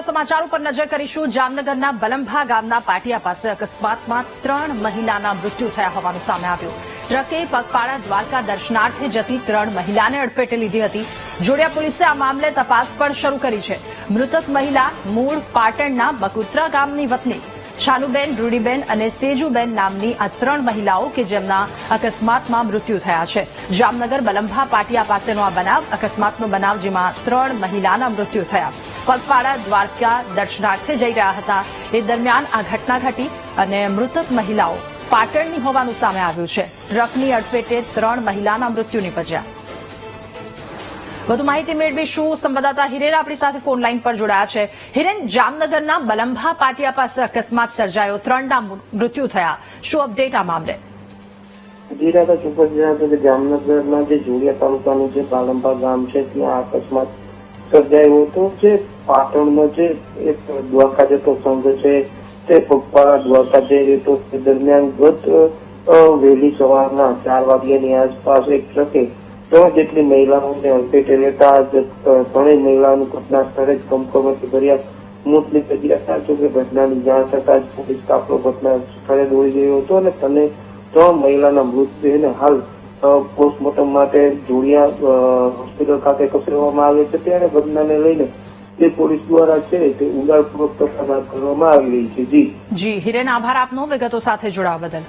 મહત્વના સમાચારો પર નજર કરીશું। જામનગરના બલંભા ગામના પાટિયા પાસે અકસ્માતમાં 3 મહિલાના મૃત્યુ થયા હોવાનું સામે આવ્યું। ટ્રકે પગપાળા દ્વારકા દર્શનાર્થે જતી 3 મહિલાને અડફેટે લીધી હતી। જોડિયા પોલીસે આ મામલે તપાસ પણ શરૂ કરી છે। મૃતક મહિલા મૂળ પાટણના બકુત્રા ગામની વતની છાનુબેન, રૂડીબેન અને સેજુબેન નામની આ 3 મહિલાઓ કે જેમના અકસ્માતમાં મૃત્યુ થયા છે। જામનગર બલંભા પાટિયા પાસેનો આ બનાવ અકસ્માતનો બનાવ, જેમાં 3 મહિલાના મૃત્યુ થયા। પગપાળા દ્વારકા દર્શનાર્થે જઈ રહ્યા હતા એ દરમિયાન આ ઘટના ઘટી અને મૃતક મહિલાઓ પાટણની હોવાનું સામે આવ્યું છે। ટ્રકની અડફેટે 3 મહિલાના મૃત્યુ નીપજ્યા। વધુ માહિતી મેળવીશું। સંવાદદાતા હિરેન આપણી સાથે ફોન લાઈન પર જોડાયા છે। હિરેન, જામનગરના બલંભા પાટિયા પાસે અકસ્માત સર્જાયો, 3ના મૃત્યુ થયા, શું અપડેટ આ મામલે? જામનગરના જે જોડિયા તાલુકાનું જે બલંભા ગામ છે ત્યાં અકસ્માત સર્જાયો હતો। જે પાટણનો જે એક દ્વારકા જતો સંઘ છે તે પગપાળા દ્વારકા જઈ રહ્યો હતો તે દરમિયાન ગત વહેલી સવારના 4 વાગ્યાની આસપાસ એક ટ્રકે 3 જેટલી મહિલાઓને અડફેટે લેતા 3 મહિલાઓનું ઘટના સ્થળે જ કમકમાટી ભર્યા મોત નીપજ્યા હતા। જોકે ઘટનાની જાણ થતા જ પોલીસ કાફલો ઘટના સ્થળે દોડી ગયો હતો અને 3 મહિલાના મૃતદેહને હાલ પોસ્ટમોર્ટમ માટે જોડિયા હોસ્પિટલ ખાતે ખસેડવામાં આવે છે। ત્યારે ઘટનાને લઈને જે પોલીસ દ્વારા છે તે ઊંડાણપૂર્વક તપાસ હાથ ધરવામાં આવી રહી છે। જી હિરેન, આભાર આપનો વિગતો સાથે જોડાવા બદલ।